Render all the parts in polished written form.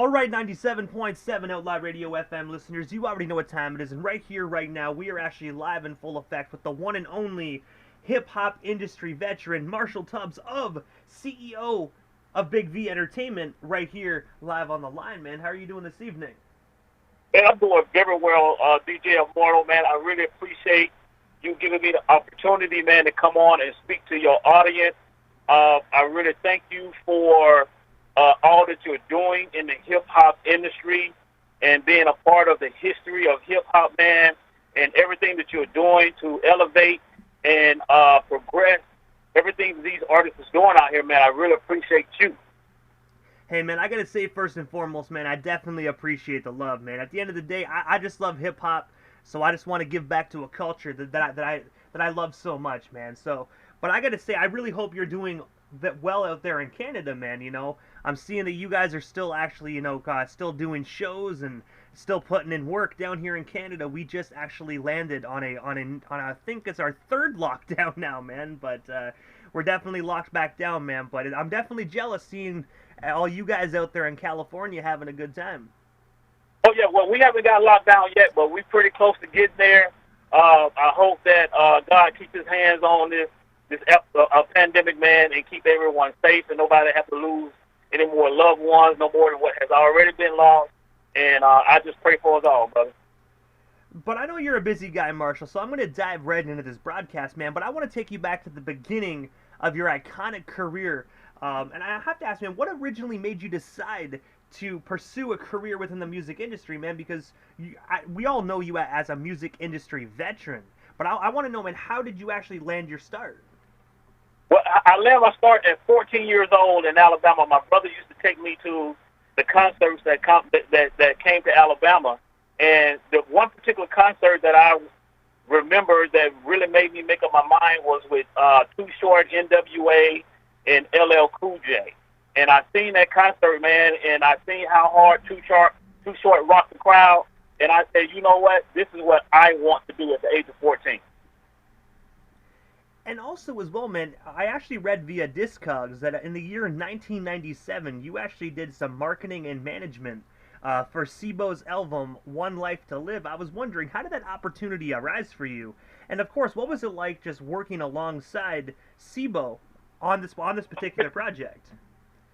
All right, 97.7 Outlaw Radio FM listeners, you already know what time it is, and right here, right now, we are actually live in full effect with the one and only hip-hop industry veteran, Marshall Tubbs of CEO of Big V Entertainment, right here, live on the line, man. How are you doing this evening? Man, I'm doing very well, DJ Immortal, man. I really appreciate you giving me the opportunity, man, to come on and speak to your audience. I really thank you for all that you're doing in the hip-hop industry and being a part of the history of hip-hop, man, and everything that you're doing to elevate and progress everything that these artists is doing out here, man. I really appreciate you. Hey, man, I gotta say first and foremost, man, I definitely appreciate the love, man. At the end of the day, I just love hip hop, so I just want to give back to a culture that I love so much, man. So, but I gotta say, I really hope you're doing well out there in Canada, man. You know, I'm seeing that you guys are still actually, still doing shows and still putting in work down here in Canada. We just actually landed on I think it's our third lockdown now, man. But we're definitely locked back down, man. But I'm definitely jealous seeing all you guys out there in California having a good time. Oh, yeah, well, we haven't got locked down yet, but we're pretty close to getting there. I hope that God keeps his hands on this pandemic, man, and keep everyone safe and nobody have to lose any more loved ones, no more than what has already been lost. And I just pray for us all, brother. But I know you're a busy guy, Marshall, so I'm going to dive right into this broadcast, man. But I want to take you back to the beginning of your iconic career. And I have to ask, man, what originally made you decide to pursue a career within the music industry, man? Because we all know you as a music industry veteran. But I want to know, man, how did you actually land your start? Well, I landed my start at 14 years old in Alabama. My brother used to take me to the concerts that came to Alabama. And the one particular concert that I remember that really made me make up my mind was with Too Short, NWA, and LL Cool J. And I seen that concert, man, and I seen how hard Too Short rocked the crowd. And I said, you know what? This is what I want to do at the age of 14. And also as well, man, I actually read via Discogs that in the year 1997, you actually did some marketing and management for SIBO's album, One Life to Live. I was wondering, how did that opportunity arise for you? And of course, what was it like just working alongside SIBO on this particular project?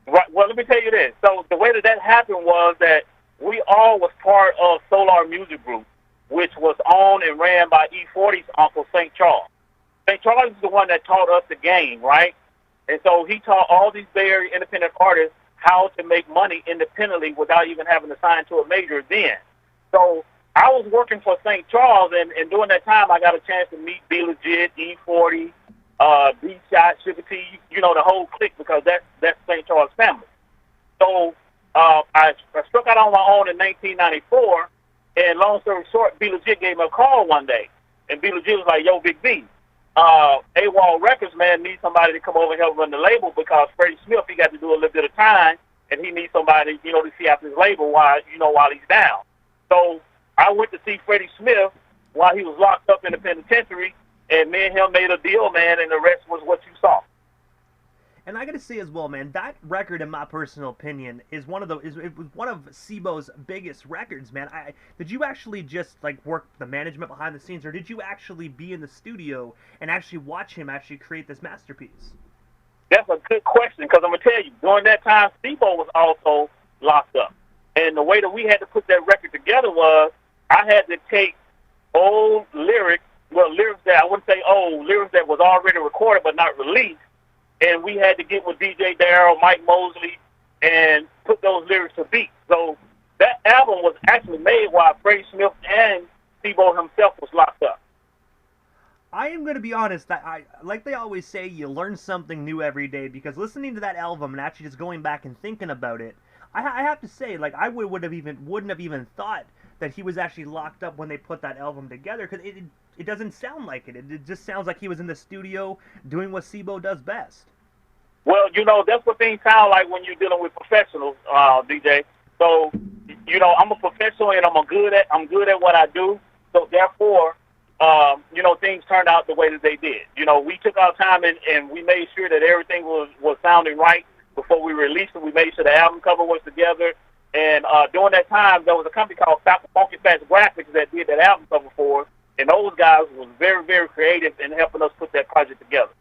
Right. Well, let me tell you this. So the way that happened was that we all was part of Solar Music Group, which was owned and ran by E40's uncle, St. Charles. St. Charles is the one that taught us the game, right? And so he taught all these Bay Area independent artists how to make money independently without even having to sign to a major then. So I was working for St. Charles, and during that time, I got a chance to meet B Legit, E40, B-Shot, Sugar T, you know, the whole clique, because that's St. Charles family. So I struck out on my own in 1994, and long story short, B Legit gave me a call one day, and B Legit was like, yo, Big B, AWOL Records, man, needs somebody to come over and help run the label because Freddie Smith, he got to do a little bit of time, and he needs somebody, you know, to see after his label while he's down. So I went to see Freddie Smith while he was locked up in the penitentiary, and me and him made a deal, man, and the rest was what you saw. And I gotta say as well, man, that record, in my personal opinion, it was one of SIBO's biggest records, man. Did you actually just like work the management behind the scenes, or did you actually be in the studio and actually watch him actually create this masterpiece? That's a good question, because I'm gonna tell you, during that time, SIBO was also locked up, and the way that we had to put that record together was I had to take old lyrics, lyrics that I wouldn't say old, lyrics that was already recorded but not released. And we had to get with DJ Darrell, Mike Mosley, and put those lyrics to beat. So that album was actually made while Freddie Smith and SIBO himself was locked up. I am going to be honest, I like they always say, you learn something new every day, because listening to that album and actually just going back and thinking about it, I have to say, like, I wouldn't have even thought that he was actually locked up when they put that album together, because it doesn't sound like it. It just sounds like he was in the studio doing what SIBO does best. Well, you know, that's what things sound like when you're dealing with professionals, DJ. So, you know, I'm a professional and I'm good at what I do. So therefore, you know, things turned out the way that they did. You know, we took our time and we made sure that everything was sounding right before we released it. We made sure the album cover was together And during that time, there was a company called Funky Fast Graphics that did that album cover for us. And those guys was very, very creative in helping us put that project together.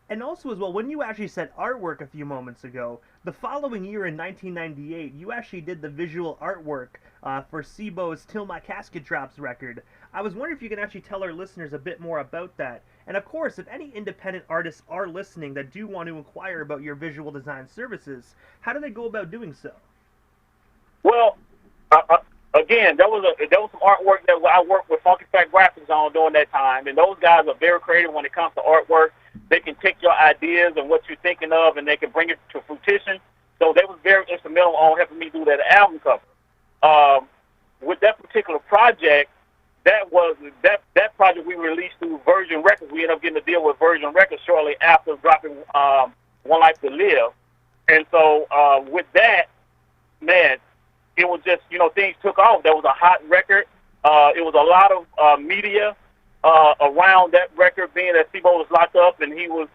And also as well, when you actually said artwork a few moments ago, the following year in 1998, you actually did the visual artwork for Sibo's Till My Casket Drops record. I was wondering if you can actually tell our listeners a bit more about that. And of course, if any independent artists are listening that do want to inquire about your visual design services, how do they go about doing so? Well, again, there was some artwork that I worked with Funky Fat Graphics on during that time, and those guys are very creative when it comes to artwork. They can take your ideas and what you're thinking of, and they can bring it to fruition. So they was very instrumental on helping me do that album cover. With that particular project, that project we released through Virgin Records. We ended up getting a deal with Virgin Records shortly after dropping One Life to Live. And so with that, man, it was just, things took off. There was a hot record. It was a lot of media around that record, being that Sibo was locked up and he was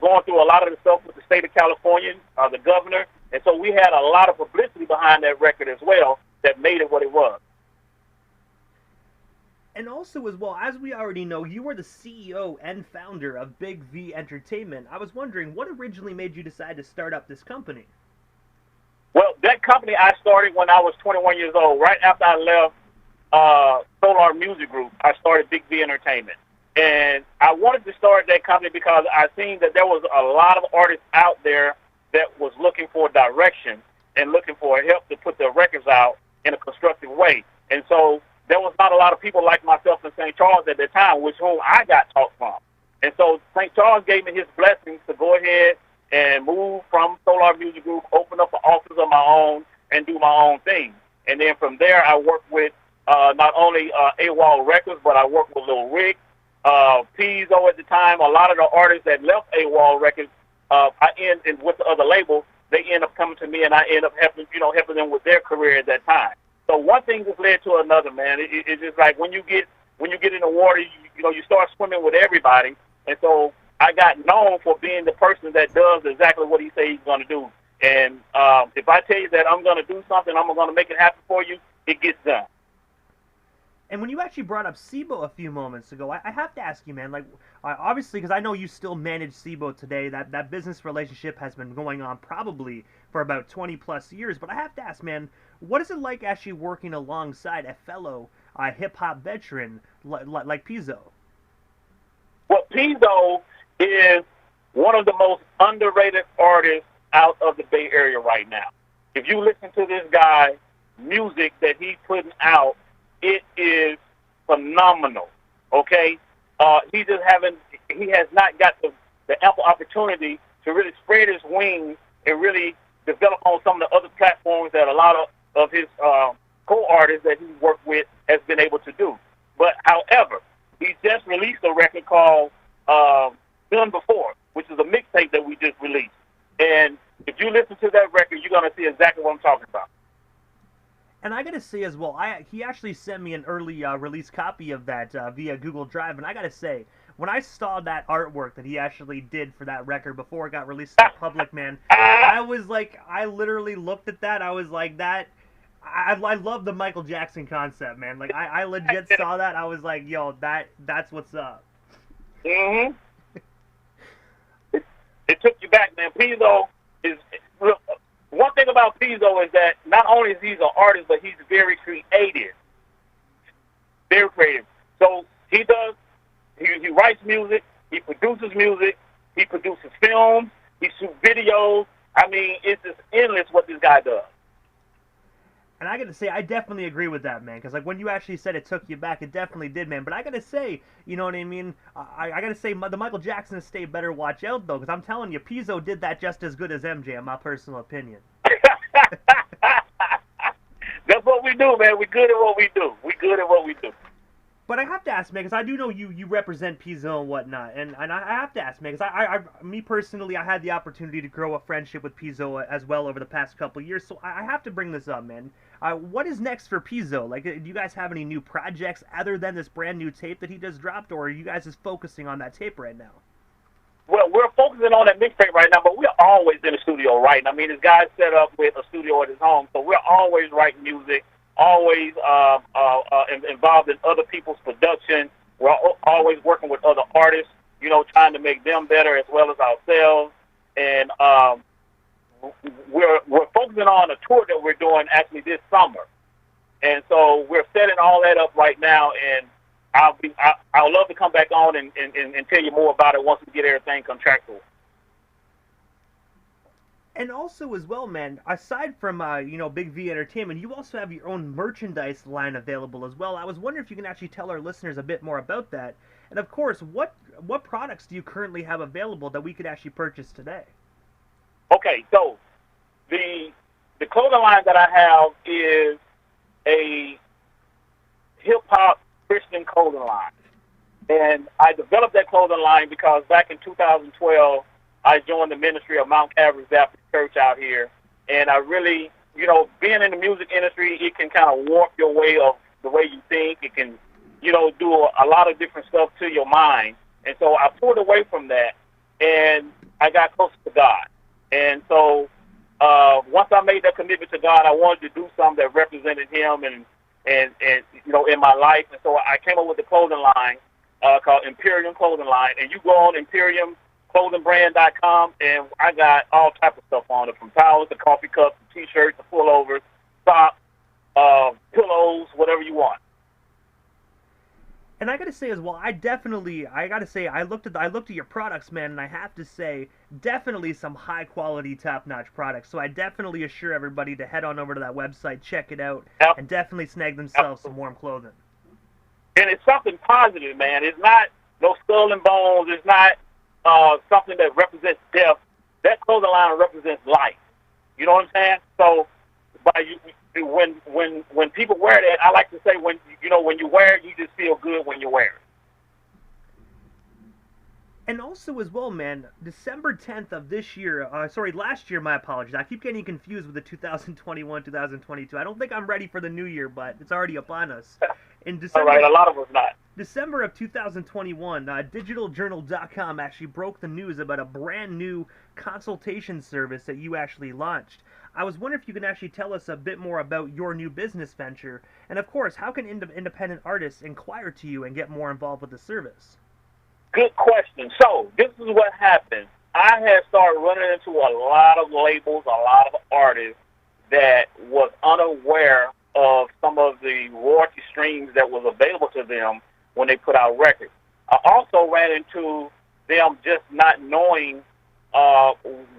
going through a lot of the stuff with the state of California, the governor. And so we had a lot of publicity behind that record as well that made it what it was. And also as well, as we already know, you are the CEO and founder of Big V Entertainment. I was wondering, what originally made you decide to start up this company? Well, that company I started when I was 21 years old. Right after I left Solar Music Group, I started Big V Entertainment. And I wanted to start that company because I seen that there was a lot of artists out there that was looking for direction and looking for help to put their records out in a constructive way. And so there was not a lot of people like myself in St. Charles at the time, which whom I got taught from. And so St. Charles gave me his blessings to go ahead and move from Solar Music Group, open up an office of my own, and do my own thing. And then from there, I worked with not only AWOL Records, but I worked with Lil Rick, Pizzo at the time. A lot of the artists that left AWOL Records, and with the other label, they end up coming to me, and I end up helping them with their career at that time. So one thing just led to another, man. It's just like when you get in the water, you start swimming with everybody. And so I got known for being the person that does exactly what he says he's going to do. And if I tell you that I'm going to do something, I'm going to make it happen for you, it gets done. And when you actually brought up Sibo a few moments ago, I have to ask you, man, like, obviously, because I know you still manage Sibo today, that business relationship has been going on probably for about 20 plus years, but I have to ask, man, what is it like actually working alongside a fellow hip-hop veteran like Pizzo? Well, Pizzo is one of the most underrated artists out of the Bay Area right now. If you listen to this guy, music that he's putting out, it is phenomenal, okay? He has not got the ample opportunity to really spread his wings and really develop on some of the other platforms that a lot of his co-artists that he's worked with has been able to do. But, however, he just released a record called Done Before, which is a mixtape that we just released. And if you listen to that record, you're going to see exactly what I'm talking about. And I gotta say as well, he actually sent me an early release copy of that via Google Drive, and I gotta say, when I saw that artwork that he actually did for that record before it got released to the public, man, I was like, I literally looked at that, I was like, I love the Michael Jackson concept, man. Like, I legit saw that, I was like, yo, that's what's up. Mm-hmm. It took you back, man. Pizzo is... One thing about Pizzo is that not only is he an artist, but he's very creative. Very creative. So he writes music, he produces films, he shoots videos. I mean, it's just endless what this guy does. And I gotta say, I definitely agree with that, man. Because like when you actually said it took you back, it definitely did, man. But I gotta say, you know what I mean? I gotta say, the Michael Jackson estate better watch out though, because I'm telling you, Pizzo did that just as good as MJ, in my personal opinion. That's what we do, man. We're good at what we do. But I have to ask, man, because I do know you represent Pizzo and whatnot, and I have to ask, man, because me personally, I had the opportunity to grow a friendship with Pizzo as well over the past couple of years, so I have to bring this up, man. What is next for Pizzo? Like, do you guys have any new projects other than this brand new tape that he just dropped, or are you guys just focusing on that tape right now? Well, we're focusing focusing on that mixtape right now, but we're always in the studio writing. I mean, this guy's set up with a studio at his home, so we're always writing music, always involved in other people's production. We're always working with other artists, you know, trying to make them better as well as ourselves. And we're focusing on a tour that we're doing actually this summer. And so we're setting all that up right now, and I'll love to come back on and tell you more about it once we get everything contractual. And also as well, man, aside from you know, Big V Entertainment, you also have your own merchandise line available as well. I was wondering if you can actually tell our listeners a bit more about that. And of course, what products do you currently have available that we could actually purchase today? Okay, so the clothing line that I have is a hip hop Christian clothing line. And I developed that clothing line because back in 2012, I joined the ministry of Mount Calvary Baptist Church out here. And I really, you know, being in the music industry, it can kind of warp your way of the way you think. It can, you know, do a lot of different stuff to your mind. And so I pulled away from that, and I got closer to God. And so once I made that commitment to God, I wanted to do something that represented Him and you know, in my life. And so I came up with the clothing line called Imperium Clothing Line. And you go on ImperiumClothingBrand.com, and I got all type of stuff on it, from towels to coffee cups to T-shirts to pullovers, socks, pillows, whatever you want. And I gotta say as well, I looked at your products, man, and I have to say, definitely some high quality, top notch products. So I definitely assure everybody to head on over to that website, check it out, and definitely snag themselves some warm clothing. And it's something positive, man. It's not no skull and bones. It's not something that represents death. That clothing line represents life. You know what I'm saying? So when people wear that, I like to say, when you wear it, you just feel good when you wear it. And also as well, man, December 10th of this year, last year, my apologies. I keep getting confused with the 2021, 2022. I don't think I'm ready for the new year, but it's already upon us. In December, all right, a lot of us not. December of 2021, DigitalJournal.com actually broke the news about a brand new consultation service that you actually launched. I was wondering if you can actually tell us a bit more about your new business venture, and of course, how can independent artists inquire to you and get more involved with the service? Good question. So this is what happened. I had started running into a lot of labels, a lot of artists that was unaware of some of the royalty streams that was available to them when they put out records. I also ran into them just not knowing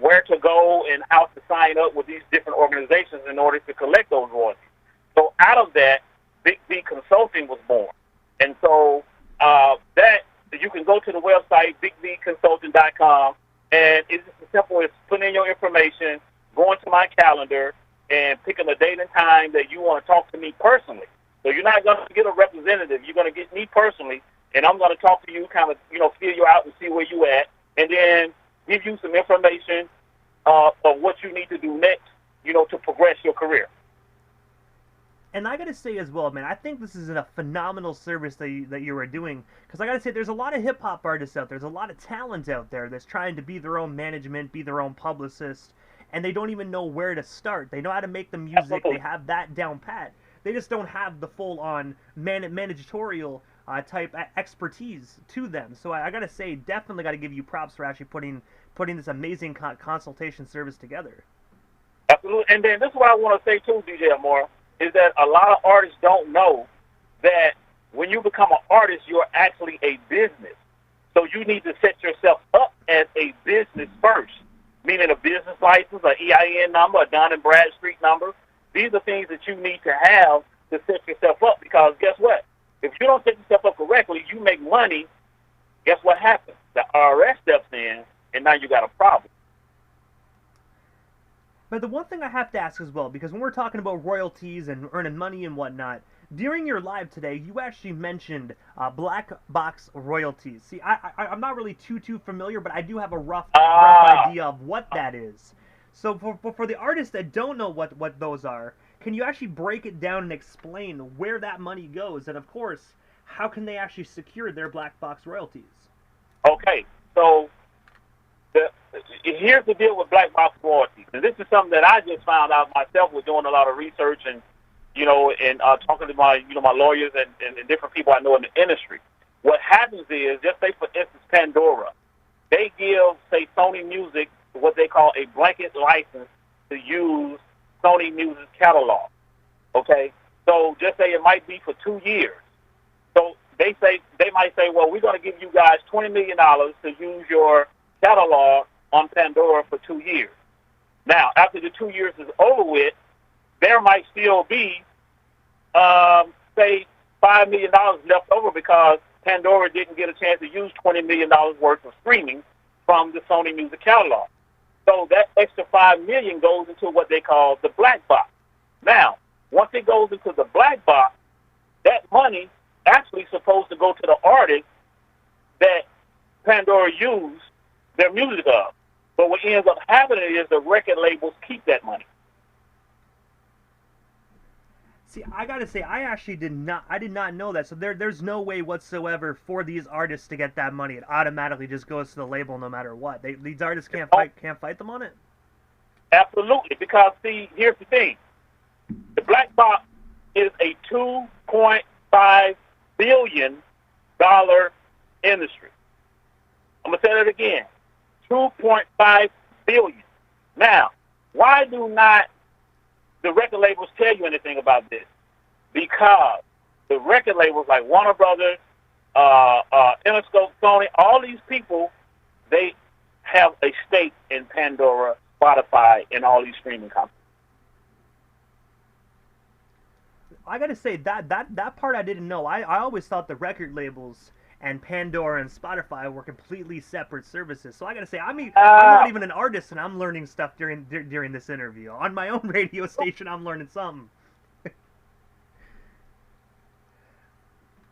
where to go and how to sign up with these different organizations in order to collect those royalties. So out of that, Big V Consulting was born. And so that you can go to the website, bigvconsulting.com, and it's as simple as putting in your information, going to my calendar, and picking a date and time that you want to talk to me personally. So you're not going to get a representative. You're going to get me personally, and I'm going to talk to you, kind of, feel you out and see where you at, and then give you some information of what you need to do next, to progress your career. And I gotta say as well, man, I think this is a phenomenal service that you are doing. Because I gotta say, there's a lot of hip-hop artists out there. There's a lot of talent out there that's trying to be their own management, be their own publicist, and they don't even know where to start. They know how to make the music. Absolutely. They have that down pat. They just don't have the full-on managerial type expertise to them. So I gotta say, definitely gotta give you props for actually putting this amazing consultation service together. Absolutely. And then this is what I want to say too, DJ Amore, is that a lot of artists don't know that when you become an artist, you're actually a business. So you need to set yourself up as a business first, meaning a business license, an EIN number, a Dun & Bradstreet number. These are things that you need to have to set yourself up, because guess what? If you don't set yourself up correctly, you make money, guess what happens? The IRS steps in, and now you got a problem. But the one thing I have to ask as well, because when we're talking about royalties and earning money and whatnot, during your live today, you actually mentioned black box royalties. See, I'm not really too familiar, but I do have a rough idea of what that is. So for the artists that don't know what those are, can you actually break it down and explain where that money goes? And of course, how can they actually secure their black box royalties? Okay, so the, here's the deal with black box royalties, and this is something that I just found out myself with doing a lot of research and talking to my lawyers and different people I know in the industry. What happens is, just say for instance Pandora, they give, say, Sony Music what they call a blanket license to use Sony Music's catalog. Okay, so just say it might be for 2 years. So they might say, well, we're going to give you guys $20 million to use your catalog on Pandora for 2 years. Now, after the 2 years is over with, there might still be, say, $5 million left over because Pandora didn't get a chance to use $20 million worth of streaming from the Sony Music catalog. So that extra $5 million goes into what they call the black box. Now, once it goes into the black box, that money actually supposed to go to the artist that Pandora used their music of. But what ends up happening is the record labels keep that money. See, I gotta say, I did not know that. So there's no way whatsoever for these artists to get that money. It automatically just goes to the label no matter what. These artists can't fight them on it. Absolutely, because see, here's the thing: the black box is a $2.5 billion industry. I'm gonna say that again: $2.5 billion. Now, why do not the record labels tell you anything about this? Because the record labels like Warner Brothers, Interscope, Sony, all these people, they have a stake in Pandora, Spotify, and all these streaming companies. I gotta say that part I didn't know. I always thought the record labels and Pandora and Spotify were completely separate services. So I gotta say, I'm not even an artist, and I'm learning stuff during this interview. On my own radio station, I'm learning something.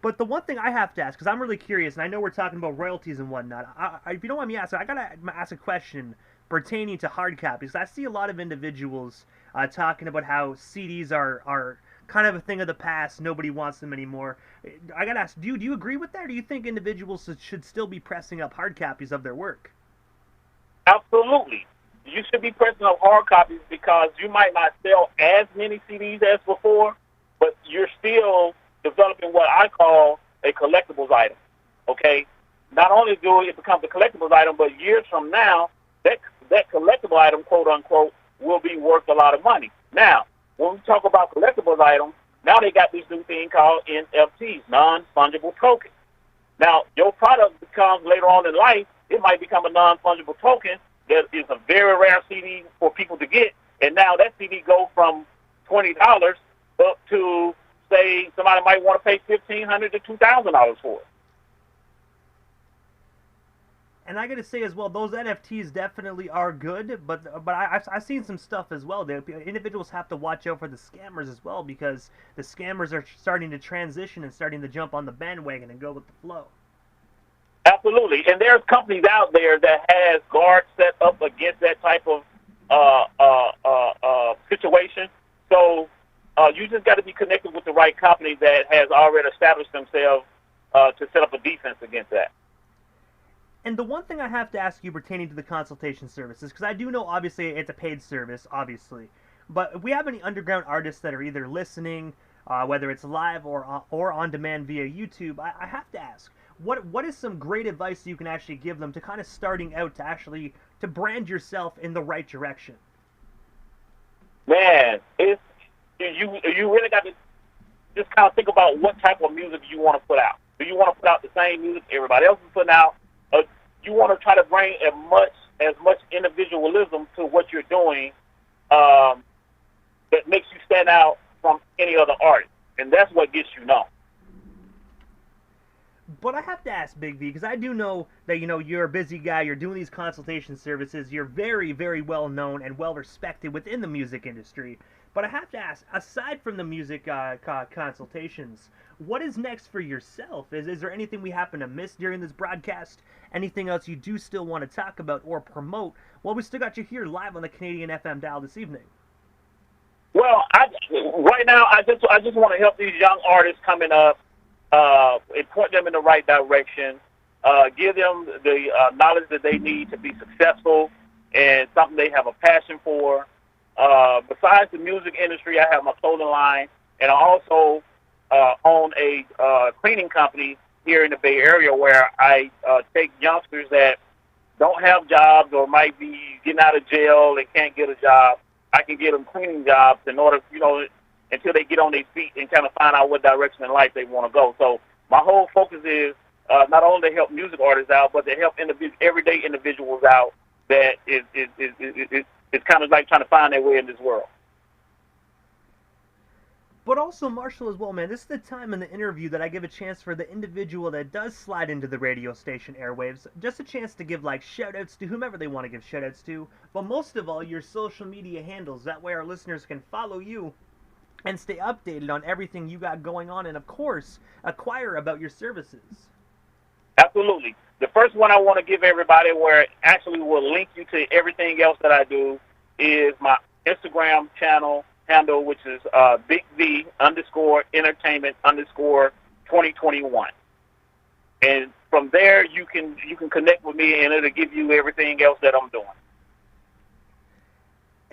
But the one thing I have to ask, because I'm really curious, and I know we're talking about royalties and whatnot, if you don't mind me asking, I gotta ask a question pertaining to hard copies. I see a lot of individuals talking about how CDs are kind of a thing of the past. Nobody wants them anymore. I gotta ask, do you agree with that, or do you think individuals should still be pressing up hard copies of their work? Absolutely. You should be pressing up hard copies because you might not sell as many CDs as before, but you're still developing what I call a collectibles item. Okay? Not only do it become a collectibles item, but years from now, that collectible item, quote unquote, will be worth a lot of money. Now, when we talk about collectibles items, now they got this new thing called NFTs, non-fungible tokens. Now, your product becomes, later on in life, it might become a non-fungible token that is a very rare CD for people to get, and now that CD goes from $20 up to, say, somebody might want to pay $1,500 to $2,000 for it. And I gotta say as well, those NFTs definitely are good, but I've seen some stuff as well. Individuals have to watch out for the scammers as well, because the scammers are starting to transition and starting to jump on the bandwagon and go with the flow. Absolutely, and there's companies out there that has guards set up against that type of situation. So you just got to be connected with the right company that has already established themselves to set up a defense against that. And the one thing I have to ask you pertaining to the consultation services, because I do know obviously it's a paid service, obviously, but if we have any underground artists that are either listening, whether it's live or on demand via YouTube, I have to ask, what is some great advice you can actually give them to kind of starting out to brand yourself in the right direction? Man, you really got to just kind of think about what type of music you want to put out. Do you want to put out the same music everybody else is putting out? You want to try to bring as much individualism to what you're doing that makes you stand out from any other artist, and that's what gets you known. But I have to ask, Big V, because I do know that you're a busy guy. You're doing these consultation services. You're very, very well known and well respected within the music industry. But I have to ask, aside from the music consultations, what is next for yourself? Is there anything we happen to miss during this broadcast? Anything else you do still want to talk about or promote? Well, we still got you here live on the Canadian FM dial this evening. Well, right now, I just want to help these young artists coming up and point them in the right direction. give them the knowledge that they need to be successful and something they have a passion for. Besides the music industry, I have my clothing line, and I also own a cleaning company here in the Bay Area where I take youngsters that don't have jobs or might be getting out of jail and can't get a job. I can get them cleaning jobs in order, until they get on their feet and kind of find out what direction in life they want to go. So my whole focus is not only to help music artists out, but to help everyday individuals out that is kind of like trying to find their way in this world. But also, Marshall, as well, man, this is the time in the interview that I give a chance for the individual that does slide into the radio station airwaves, just a chance to give, like, shout-outs to whomever they want to give shout-outs to, but most of all, your social media handles. That way our listeners can follow you and stay updated on everything you got going on, and, of course, acquire about your services. Absolutely. The first one I want to give everybody, where it actually will link you to everything else that I do, is my Instagram channel handle, which is Big V _entertainment _2021. And from there, you can connect with me, and it'll give you everything else that I'm doing.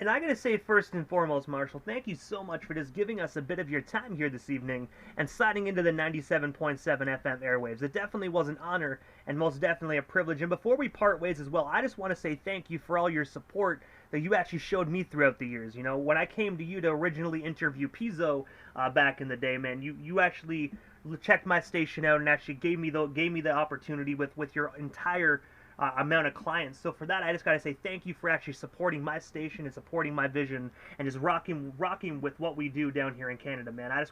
And I gotta say, first and foremost, Marshall, thank you so much for just giving us a bit of your time here this evening and sliding into the 97.7 FM airwaves. It definitely was an honor and most definitely a privilege. And before we part ways as well, I just want to say thank you for all your support that you actually showed me throughout the years. You know, when I came to you to originally interview Pizzo back in the day, man, you actually checked my station out and actually gave me the opportunity with your entire amount of clients. So for that, I just gotta say thank you for actually supporting my station and supporting my vision and just rocking with what we do down here in Canada, man. I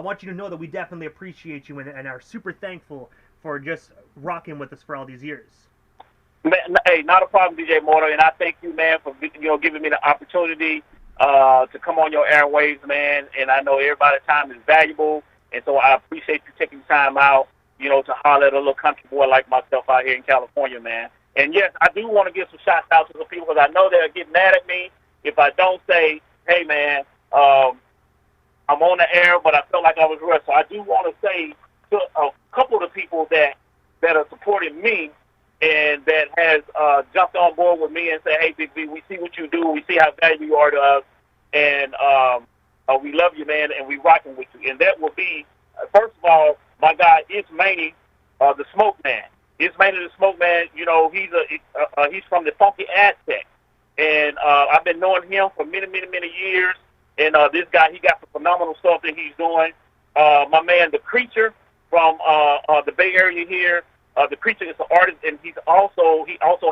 want you to know that we definitely appreciate you and are super thankful for just rocking with us for all these years. Man, hey, not a problem, DJ Mortar, and I thank you, man, for giving me the opportunity to come on your airwaves, man. And I know everybody's time is valuable, and so I appreciate you taking time out, to holler at a little country boy like myself out here in California, man. And yes, I do want to give some shots out to some people because I know they'll get mad at me if I don't say, hey, man, I'm on the air, but I felt like I was rushed. So I do want to say to a couple of the people that are supporting me and that has jumped on board with me and said, hey, Big V, we see what you do. We see how valuable you are to us. And we love you, man, and we rocking with you. And that will be, first of all, my guy, Ismaini, the Smoke Man. Ismaini the Smoke Man, he's from the Funky Aztec. And I've been knowing him for many, many, many years. And this guy, he got some phenomenal stuff that he's doing. My man, The Creature, from the Bay Area here. The Creature is an artist, and he also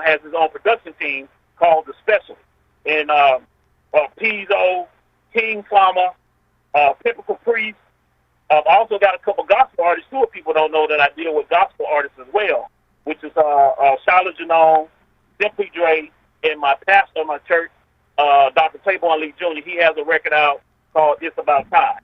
has his own production team called The Special. And Pizzo, King Farmer, Typical Priest. I've also got a couple gospel artists too. If people don't know that I deal with gospel artists as well, which is Charlotte Janone, Simply Dre, and my pastor of my church, Dr. Claiborne Lee Jr. He has a record out called It's About Time.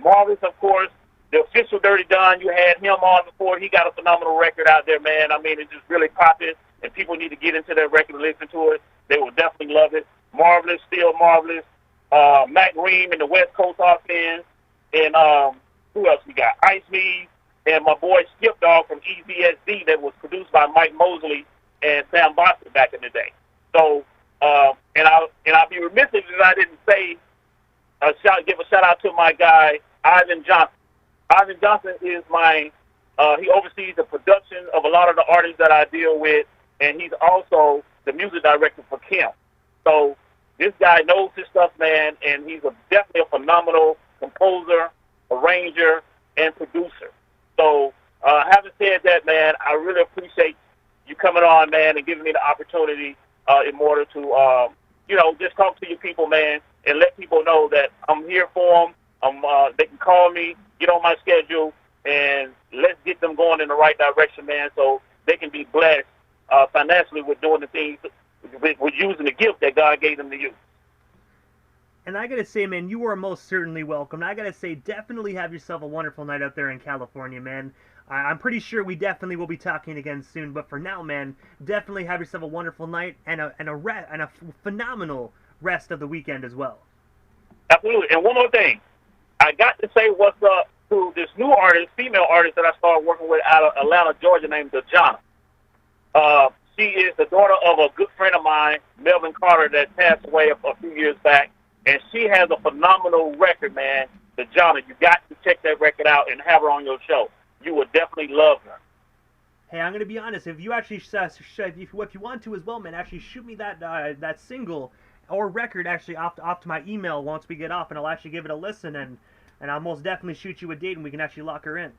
Marvelous, of course, the official Dirty Don. You had him on before. He got a phenomenal record out there, man. I mean, it's just really popping, and people need to get into that record and listen to it. They will definitely love it. Marvelous, still marvelous. Matt Ream and the West Coast Offense, and who else we got? Ice Me, and my boy Skip Dog from EZSD that was produced by Mike Mosley and Sam Boston back in the day. So, and I'll be remiss if I didn't say give a shout out to my guy Ivan Johnson. Ivan Johnson is he oversees the production of a lot of the artists that I deal with, and he's also the music director for Kim. So this guy knows his stuff, man, and he's definitely a phenomenal composer, arranger, and producer. So having said that, man, I really appreciate you coming on, man, and giving me the opportunity in order to, just talk to your people, man, and let people know that I'm here for them. They can call me, get on my schedule, and let's get them going in the right direction, man, so they can be blessed financially with doing the things, with using the gift that God gave them to use. And I gotta say, man, you are most certainly welcome. I gotta say, definitely have yourself a wonderful night out there in California, man. I'm pretty sure we definitely will be talking again soon. But for now, man, definitely have yourself a wonderful night and a phenomenal rest of the weekend as well. Absolutely. And one more thing, I got to say what's up to this new artist, female artist that I started working with out of Atlanta, Georgia, named Dejana. She is the daughter of a good friend of mine, Melvin Carter, that passed away a few years back, and she has a phenomenal record, man. Dejana, you got to check that record out and have her on your show. You would definitely love her. Hey, I'm gonna be honest. If you actually, if you want to as well, man, actually shoot me that single or record actually off to my email once we get off, and I'll actually give it a listen, and I'll most definitely shoot you a date, and we can actually lock her in.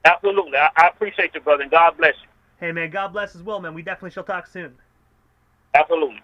Absolutely, I appreciate you, brother, and God bless you. Hey, man, God bless as well, man. We definitely shall talk soon. Absolutely.